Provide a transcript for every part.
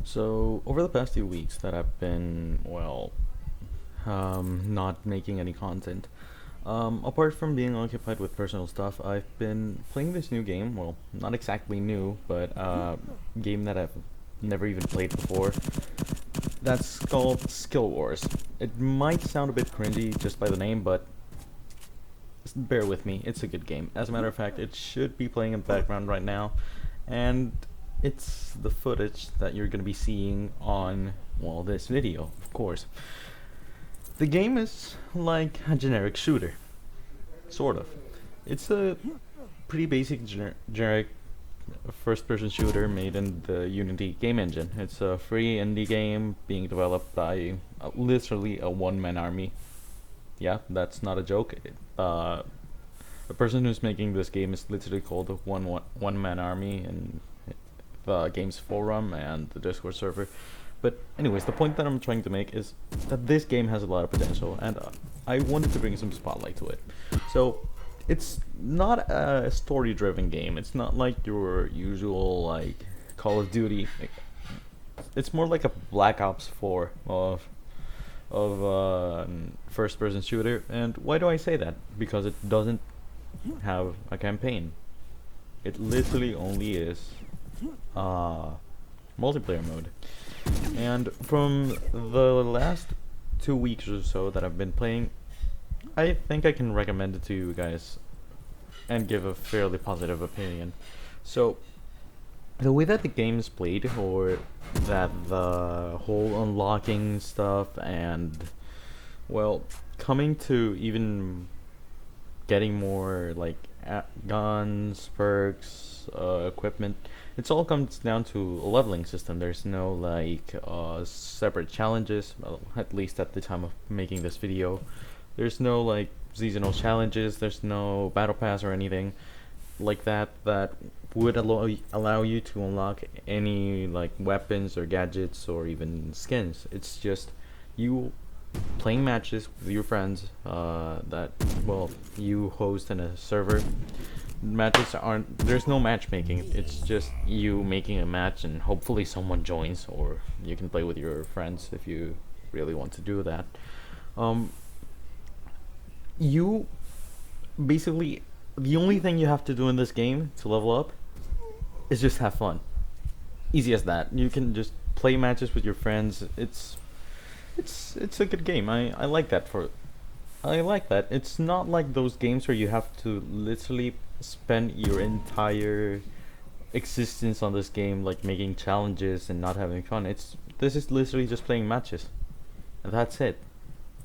So, over the past few weeks that I've been, not making any content, apart from being occupied with personal stuff, I've been playing this new game. Well, not exactly new, but game that I've never even played before. That's called Skillwarz. It might sound a bit cringy just by the name, but bear with me, it's a good game. As a matter of fact, it should be playing in the background right now, and it's the footage that you're going to be seeing on, well, this video, of course. The game is like a generic shooter, sort of. It's a pretty basic generic first-person shooter made in the Unity game engine. It's a free indie game being developed by literally a one-man army. Yeah, that's not a joke. The person who's making this game is literally called the one man army in the game's forum and the Discord server. But anyways, the point that I'm trying to make is that this game has a lot of potential, and I wanted to bring some spotlight to it. So it's not a story-driven game. It's not like your usual like Call of Duty. It's more like a Black Ops 4 of first-person shooter. And why do I say that? Because it doesn't have a campaign. It literally only is multiplayer mode. And from the last 2 weeks or so that I've been playing, I think I can recommend it to you guys and give a fairly positive opinion. So the way that the game is played, or that the whole unlocking stuff and, well, coming to even getting more like guns, perks, equipment, it's all comes down to a leveling system. There's no like separate challenges, well, at least at the time of making this video. There's no like seasonal challenges, there's no battle pass or anything like that would allow you to unlock any like weapons or gadgets or even skins. It's just you playing matches with your friends that, well, you host in a server. Matches aren't, there's no matchmaking. It's just you making a match and hopefully someone joins, or you can play with your friends if you really want to do that. You basically, the only thing you have to do in this game to level up is just have fun. Easy as that. You can just play matches with your friends. It's a good game. I like that. I like that. It's not like those games where you have to literally spend your entire existence on this game, like making challenges and not having fun. This is literally just playing matches, and that's it.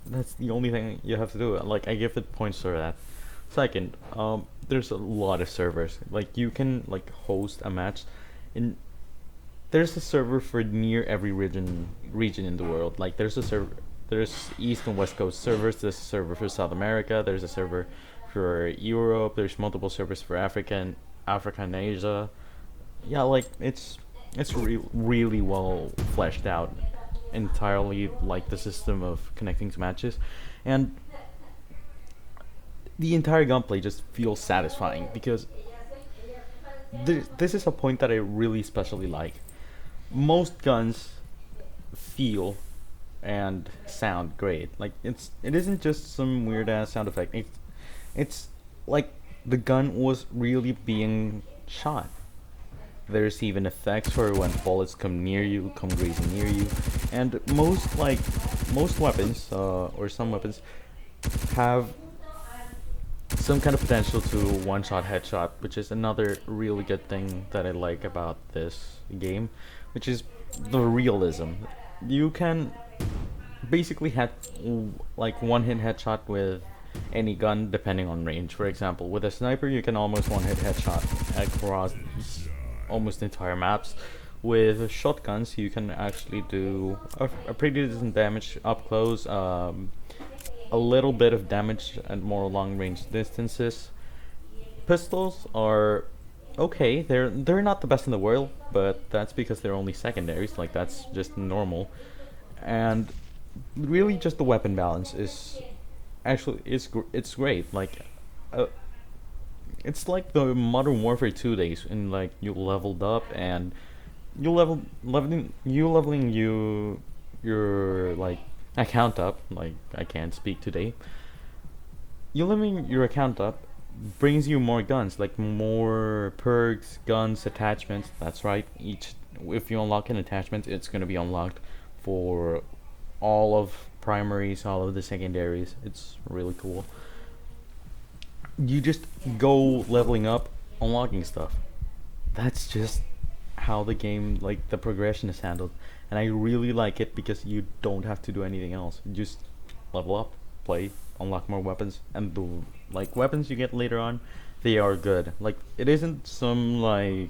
That's the only thing you have to do. Like, I give it points for that. Second, there's a lot of servers. Like, you can like host a match in. There's a server for near every region in the world. Like, there's a server. There's East and West Coast servers. There's a server for South America. There's a server for Europe. There's multiple servers for Africa and Asia. Yeah, like it's really well fleshed out. Entirely like the system of connecting to matches, and the entire gunplay just feels satisfying because this is a point that I really especially like. Most guns feel and sound great. Like, it isn't just some weird ass sound effect. It's like the gun was really being shot. There's even effects for when bullets come grazing near you, and most weapons, or some weapons, have some kind of potential to one-shot headshot, which is another really good thing that I like about this game, which is the realism. You can basically have like one-hit headshot with any gun depending on range. For example, with a sniper you can almost one-hit headshot across almost entire maps. With shotguns you can actually do a pretty decent damage up close, a little bit of damage at more long range distances. Pistols are okay. They're not the best in the world, but that's because they're only secondaries. Like, that's just normal. And really just the weapon balance is actually it's great. Like, it's like the Modern Warfare 2 days, and like you leveled up and you your like account up. Like I can't speak today. You leveling your account up brings you more guns, like more perks, guns, attachments. That's right. Each if you unlock an attachment, it's gonna be unlocked for all of primaries, all of the secondaries. It's really cool. You just go leveling up, unlocking stuff. That's just how the game, like the progression is handled, and I really like it because you don't have to do anything else. You just level up, play, unlock more weapons, and the like weapons you get later on, they are good. Like it isn't some like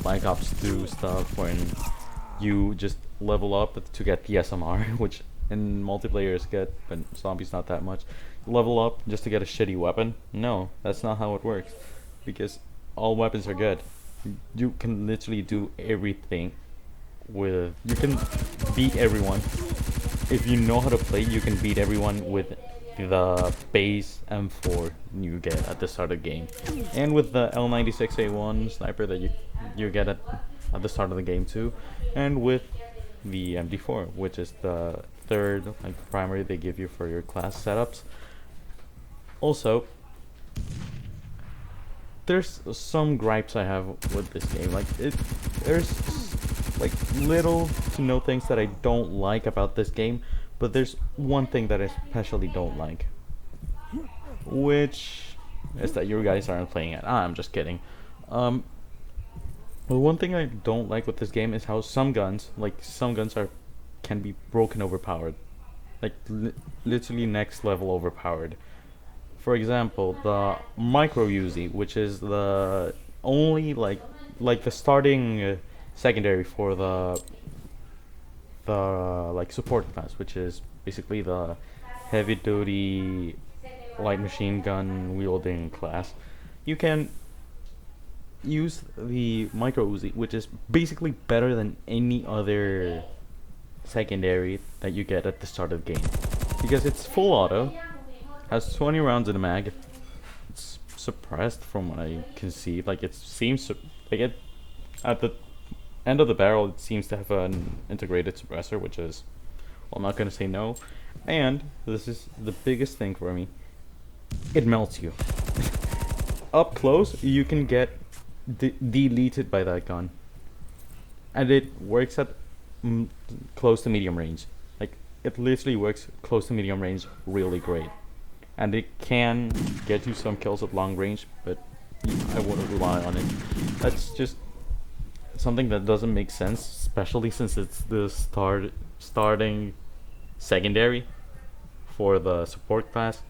Black Ops 2 stuff when you just level up to get the SMR, which in multiplayer is good, but zombies not that much. Level up just to get a shitty weapon? No, that's not how it works. Because all weapons are good. You can literally do everything with. You can beat everyone. If you know how to play, you can beat everyone with the base M4 you get at the start of the game, and with the L96A1 sniper that you get at the start of the game too, and with the MD4, which is the third like primary they give you for your class setups. Also, there's some gripes I have with this game. Like there's like little to no things that I don't like about this game, but there's one thing that I especially don't like, which is that you guys aren't playing it. I'm just kidding. Well, one thing I don't like with this game is how some guns can be broken overpowered, like literally next level overpowered. For example, the micro Uzi, which is the only like the starting secondary for the like support class, which is basically the heavy duty light machine gun wielding class. You can use the micro Uzi, which is basically better than any other secondary that you get at the start of the game, because it's full auto, has 20 rounds in the mag. It's suppressed from what I can see. Like it seems like it at the end of the barrel. It seems to have an integrated suppressor, which is, well, I'm not gonna say no. And this is the biggest thing for me. It melts you. Up close, you can get deleted by that gun, and it works at close to medium range. Like it literally works close to medium range really great. And it can get you some kills at long range, but I wouldn't rely on it. That's just something that doesn't make sense, especially since it's the starting secondary for the support class.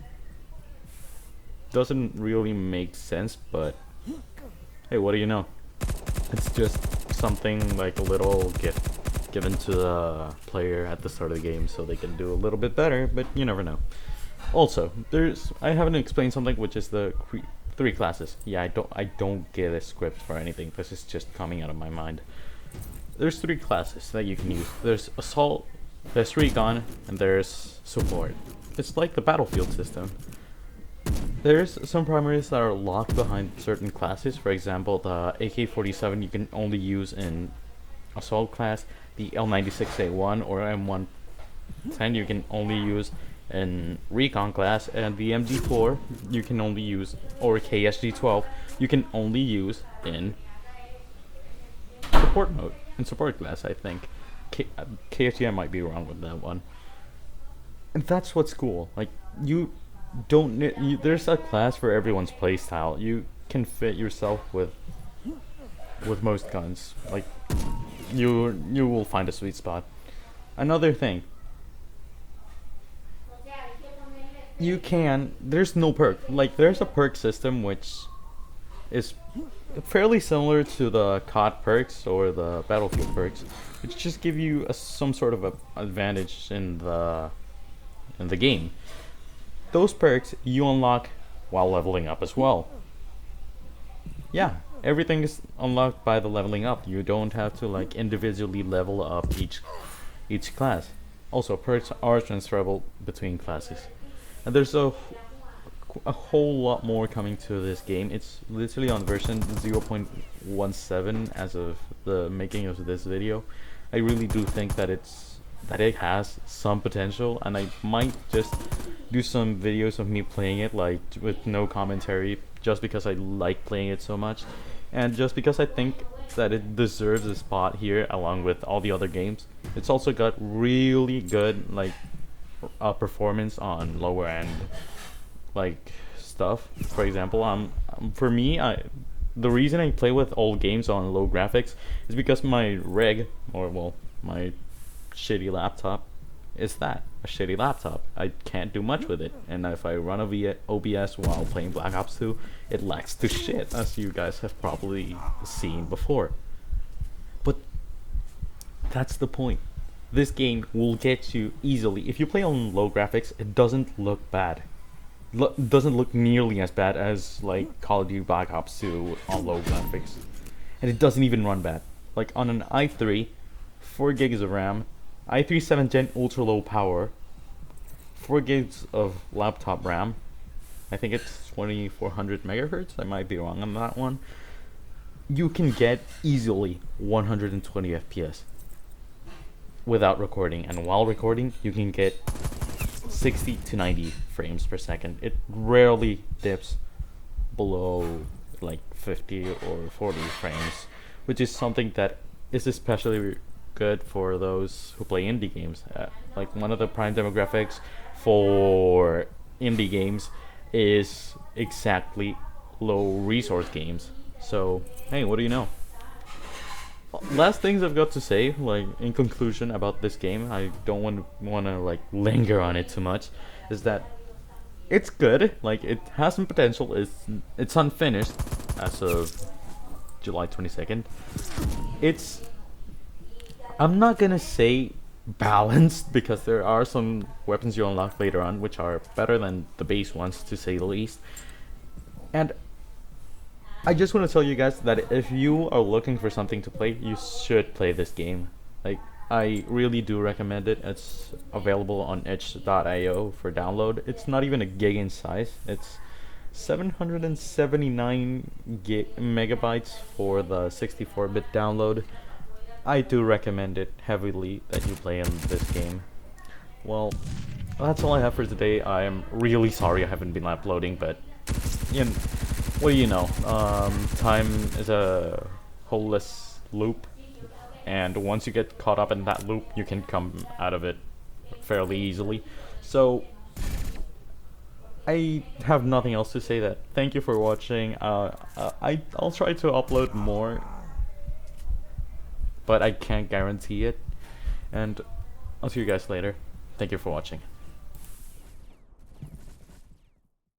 Doesn't really make sense, but hey, what do you know? It's just something like a little gift given to the player at the start of the game so they can do a little bit better, but you never know. Also, I haven't explained something, which is the three classes. Yeah, I don't get a script for anything. This is just coming out of my mind. There's three classes that you can use. There's assault, there's recon, and there's support. It's like the battlefield system. There's some primaries that are locked behind certain classes. For example, the AK-47 you can only use in assault class. The L96A1 or M110 you can only use in recon class, and the MG4 you can only use, or KSG12 you can only use in support mode, in support class. I think KSG, I might be wrong with that one. And that's what's cool. Like you don't there's a class for everyone's playstyle. You can fit yourself with most guns. Like you will find a sweet spot. Another thing, there's no perk. Like there's a perk system which is fairly similar to the COD perks or the Battlefield perks, which just give you some sort of a advantage in the game. Those perks you unlock while leveling up as well. Yeah, everything is unlocked by the leveling up. You don't have to like individually level up each class. Also, perks are transferable between classes. And there's a whole lot more coming to this game. It's literally on version 0.17 as of the making of this video. I really do think that it has some potential, and I might just do some videos of me playing it, like with no commentary, just because I like playing it so much, and just because I think that it deserves a spot here along with all the other games. It's also got really good like performance on lower end like stuff. For example, for me, the reason I play with old games on low graphics is because my rig, or well, my shitty laptop, is that a shitty laptop. I can't do much with it, and if I run a OBS while playing Black Ops 2, it lags to shit, as you guys have probably seen before. But that's the point. This game will get you easily. If you play on low graphics, it doesn't look bad. Doesn't look nearly as bad as like Call of Duty Black Ops 2 on low graphics, and it doesn't even run bad. Like on an i3, 4 gigs of RAM, i3 7th gen ultra low power, 4 gigs of laptop RAM. I think it's 2400 megahertz. I might be wrong on that one. You can get easily 120 FPS without recording, and while recording, you can get 60 to 90 frames per second. It rarely dips below like 50 or 40 frames, which is something that is especially good for those who play indie games. Like one of the prime demographics for indie games is exactly low resource games. So hey, what do you know? Last things I've got to say, like in conclusion about this game, I don't want to like linger on it too much, is that it's good. Like it has some potential. It's unfinished as of July 22nd. I'm not gonna say balanced, because there are some weapons you unlock later on which are better than the base ones, to say the least. And I just want to tell you guys that if you are looking for something to play, you should play this game. Like, I really do recommend it. It's available on itch.io for download. It's not even a gig in size. It's 779 megabytes for the 64-bit download. I do recommend it heavily that you play in this game. Well, that's all I have for today. I am really sorry I haven't been uploading, but you know, what do you know? Time is a holeless loop, and once you get caught up in that loop, you can come out of it fairly easily. So I have nothing else to say. That thank you for watching. I'll try to upload more, but I can't guarantee it. And I'll see you guys later. Thank you for watching.